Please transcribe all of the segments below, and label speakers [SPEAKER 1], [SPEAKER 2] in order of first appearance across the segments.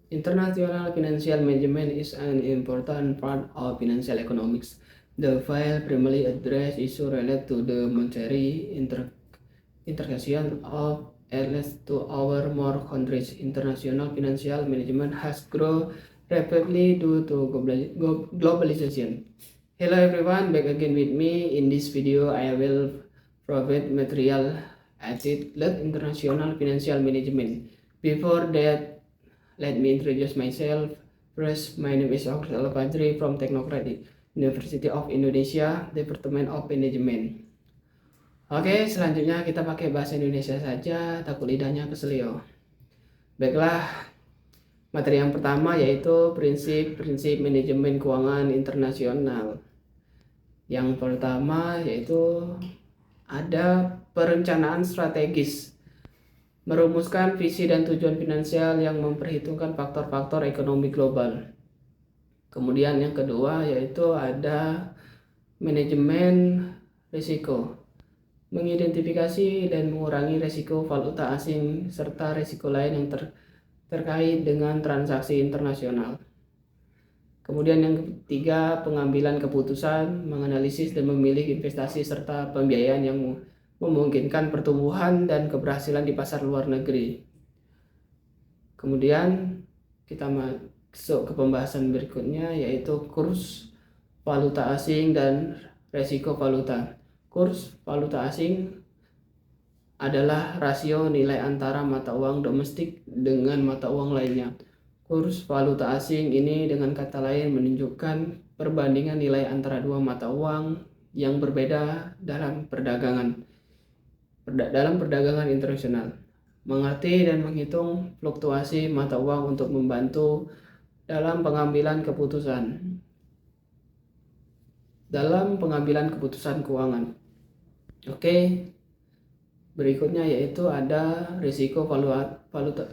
[SPEAKER 1] International financial management is an important part of financial economics. The file primarily addresses issues related to the monetary integration of at least two or more countries. International financial management has grown rapidly due to globalization. Hello everyone, back again with me. In this video, I will provide material entitled International Financial Management. Before that, let me introduce myself. First, my name is Okhtar Al-Fajri from Technocratic University of Indonesia, Department of Management. Oke, selanjutnya kita pakai bahasa Indonesia saja, takut lidahnya keselio. Baiklah, materi yang pertama yaitu prinsip-prinsip manajemen keuangan internasional. Yang pertama yaitu ada perencanaan strategis. Merumuskan visi dan tujuan finansial yang memperhitungkan faktor-faktor ekonomi global. Kemudian yang kedua yaitu ada manajemen risiko. Mengidentifikasi dan mengurangi risiko valuta asing serta risiko lain yang terkait dengan transaksi internasional. Kemudian yang ketiga, pengambilan keputusan, menganalisis dan memilih investasi serta pembiayaan yang memungkinkan pertumbuhan dan keberhasilan di pasar luar negeri. Kemudian kita masuk ke pembahasan berikutnya yaitu kurs valuta asing dan resiko valuta. Kurs valuta asing adalah rasio nilai antara mata uang domestik dengan mata uang lainnya. Kurs valuta asing ini dengan kata lain menunjukkan perbandingan nilai antara dua mata uang yang berbeda dalam perdagangan internasional. Mengerti dan menghitung fluktuasi mata uang untuk membantu dalam pengambilan keputusan keuangan. Oke, berikutnya yaitu ada risiko valuta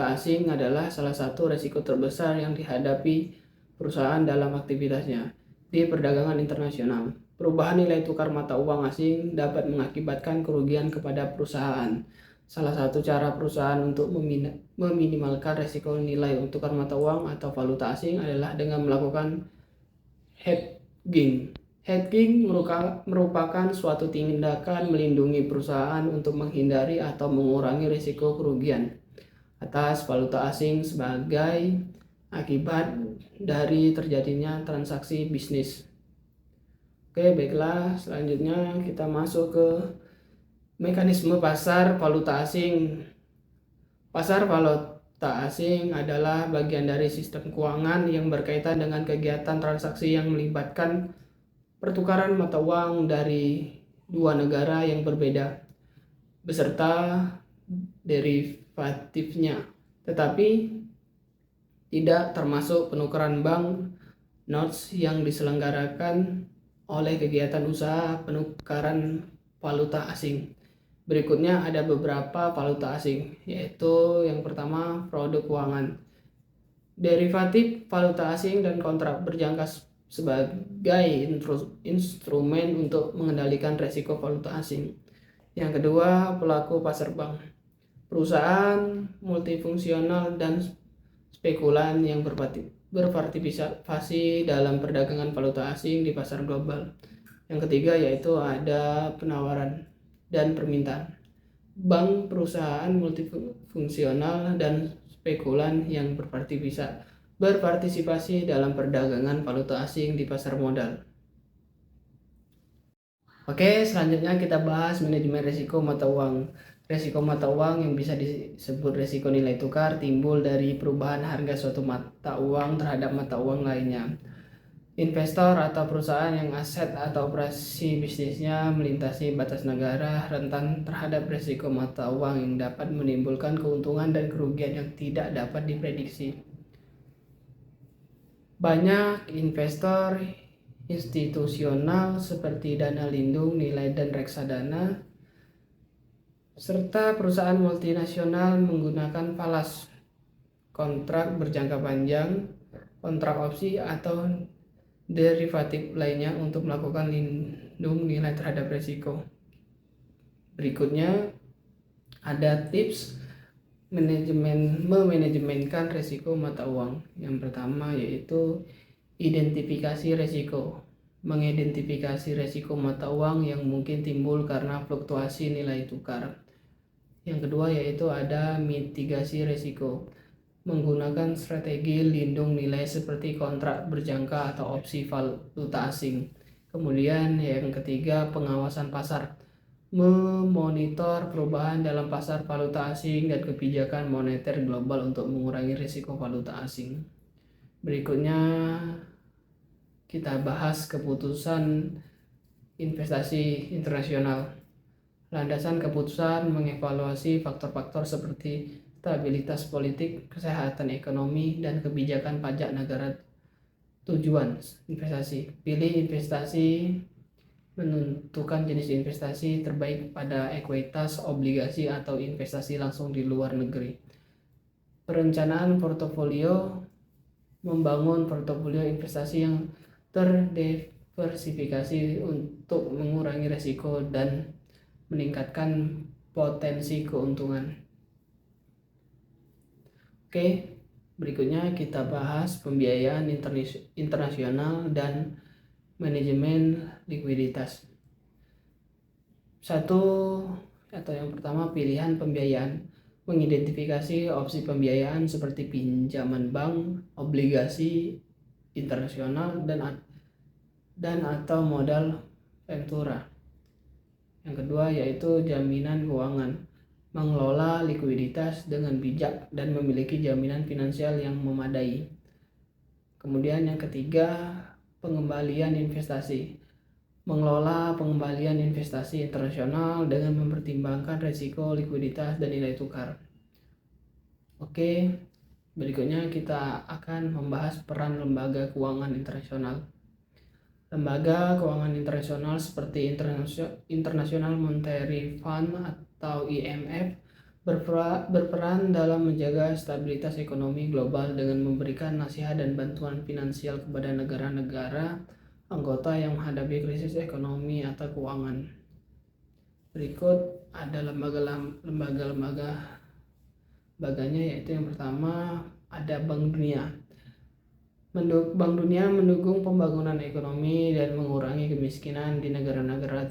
[SPEAKER 1] asing adalah salah satu risiko terbesar yang dihadapi perusahaan dalam aktivitasnya di perdagangan internasional. Perubahan nilai tukar mata uang asing dapat mengakibatkan kerugian kepada perusahaan. Salah satu cara perusahaan untuk meminimalkan risiko nilai tukar mata uang atau valuta asing adalah dengan melakukan hedging. Hedging merupakan suatu tindakan melindungi perusahaan untuk menghindari atau mengurangi risiko kerugian atas valuta asing sebagai akibat dari terjadinya transaksi bisnis. Oke, baiklah, selanjutnya kita masuk ke mekanisme pasar valuta asing. Pasar valuta asing adalah bagian dari sistem keuangan yang berkaitan dengan kegiatan transaksi yang melibatkan pertukaran mata uang dari dua negara yang berbeda beserta derivatifnya, tetapi tidak termasuk penukaran bank notes yang diselenggarakan oleh kegiatan usaha penukaran valuta asing. Berikutnya ada beberapa valuta asing, yaitu yang pertama produk keuangan. Derivatif valuta asing dan kontrak berjangka sebagai instrumen untuk mengendalikan risiko valuta asing. Yang kedua, pelaku pasar bank. Perusahaan multifungsional dan spekulan yang berpartisipasi dalam perdagangan valuta asing di pasar global. Yang ketiga yaitu ada penawaran dan permintaan. Bank, perusahaan multifungsional dan spekulan yang berpartisipasi dalam perdagangan valuta asing di pasar modal. Oke, selanjutnya kita bahas manajemen risiko mata uang. Risiko mata uang yang bisa disebut risiko nilai tukar timbul dari perubahan harga suatu mata uang terhadap mata uang lainnya. Investor atau perusahaan yang aset atau operasi bisnisnya melintasi batas negara rentan terhadap risiko mata uang yang dapat menimbulkan keuntungan dan kerugian yang tidak dapat diprediksi. Banyak investor institusional seperti Dana Lindung, Nilai dan Reksadana serta perusahaan multinasional menggunakan falas, kontrak berjangka panjang, kontrak opsi atau derivatif lainnya untuk melakukan lindung nilai terhadap risiko. Berikutnya ada tips memanajemenkan risiko mata uang. Yang pertama yaitu identifikasi risiko. Mengidentifikasi risiko mata uang yang mungkin timbul karena fluktuasi nilai tukar. Yang kedua yaitu ada mitigasi risiko. Menggunakan strategi lindung nilai seperti kontrak berjangka atau opsi valuta asing. Kemudian yang ketiga pengawasan pasar. Memonitor perubahan dalam pasar valuta asing dan kebijakan moneter global untuk mengurangi risiko valuta asing. Berikutnya kita bahas keputusan investasi internasional. Landasan keputusan mengevaluasi faktor-faktor seperti stabilitas politik, kesehatan ekonomi, dan kebijakan pajak negara. Tujuan investasi. Pilih investasi, menentukan jenis investasi terbaik pada ekuitas, obligasi, atau investasi langsung di luar negeri. Perencanaan portofolio, membangun portofolio investasi yang terdiversifikasi untuk mengurangi risiko dan meningkatkan potensi keuntungan. Oke, berikutnya kita bahas pembiayaan internasional dan manajemen likuiditas. Yang pertama pilihan pembiayaan. Mengidentifikasi opsi pembiayaan seperti pinjaman bank, obligasi internasional, dan atau modal ventura. Yang kedua yaitu jaminan keuangan. Mengelola likuiditas dengan bijak dan memiliki jaminan finansial yang memadai. Kemudian yang ketiga, pengembalian investasi. Mengelola pengembalian investasi internasional dengan mempertimbangkan risiko likuiditas dan nilai tukar. Oke, berikutnya kita akan membahas peran lembaga keuangan internasional. Lembaga keuangan internasional seperti International Monetary Fund atau IMF berperan dalam menjaga stabilitas ekonomi global dengan memberikan nasihat dan bantuan finansial kepada negara-negara anggota yang menghadapi krisis ekonomi atau keuangan. Berikut ada lembaga-lembaganya, yaitu yang pertama ada Bank Dunia. Bank Dunia mendukung pembangunan ekonomi dan mengurangi kemiskinan di negara-negara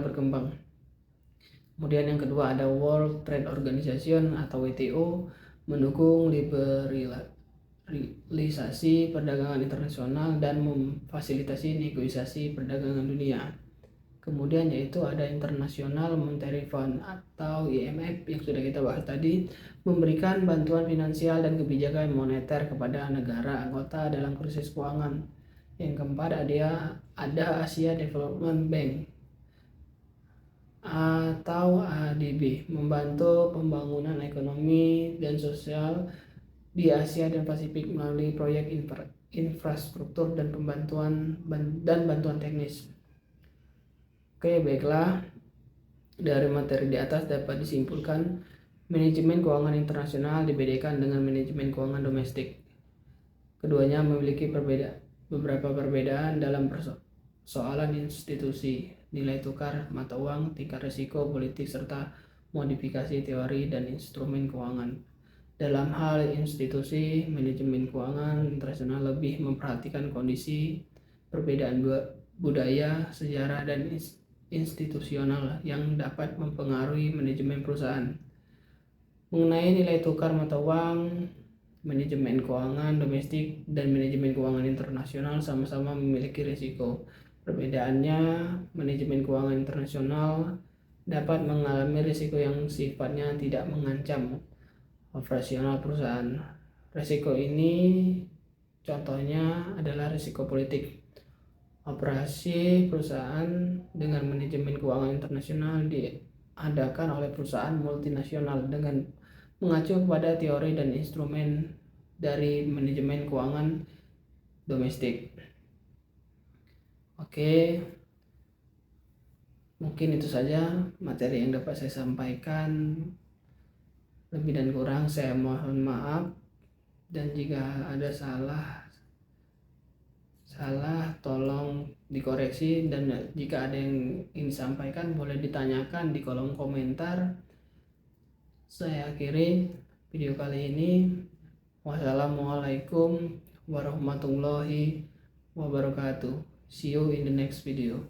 [SPEAKER 1] berkembang. Kemudian yang kedua ada World Trade Organization atau WTO, mendukung liberalisasi perdagangan internasional dan memfasilitasi negosiasi perdagangan dunia. Kemudian yaitu ada International Monetary Fund atau IMF yang sudah kita bahas tadi, memberikan bantuan finansial dan kebijakan moneter kepada negara anggota dalam krisis keuangan. Yang keempat ada Asia Development Bank atau ADB, membantu pembangunan ekonomi dan sosial di Asia dan Pasifik melalui proyek infrastruktur dan bantuan teknis. Oke, baiklah. Dari materi di atas dapat disimpulkan manajemen keuangan internasional dibedakan dengan manajemen keuangan domestik. Keduanya memiliki beberapa perbedaan dalam persoalan institusi, nilai tukar mata uang, tingkat risiko politik, serta modifikasi teori dan instrumen keuangan. Dalam hal institusi, manajemen keuangan internasional lebih memperhatikan kondisi, perbedaan budaya, sejarah, dan institusional yang dapat mempengaruhi manajemen perusahaan. Mengenai nilai tukar mata uang, manajemen keuangan domestik dan manajemen keuangan internasional sama-sama memiliki risiko. Perbedaannya, manajemen keuangan internasional dapat mengalami risiko yang sifatnya tidak mengancam operasional perusahaan. Risiko ini contohnya adalah risiko politik. Operasi perusahaan dengan manajemen keuangan internasional diadakan oleh perusahaan multinasional dengan mengacu kepada teori dan instrumen dari manajemen keuangan domestik. Oke, mungkin itu saja materi yang dapat saya sampaikan. Lebih dan kurang saya mohon maaf, dan jika ada salah tolong dikoreksi, dan jika ada yang ingin disampaikan boleh ditanyakan di kolom komentar. Saya akhiri video kali ini. Wassalamualaikum warahmatullahi wabarakatuh. See you in the next video.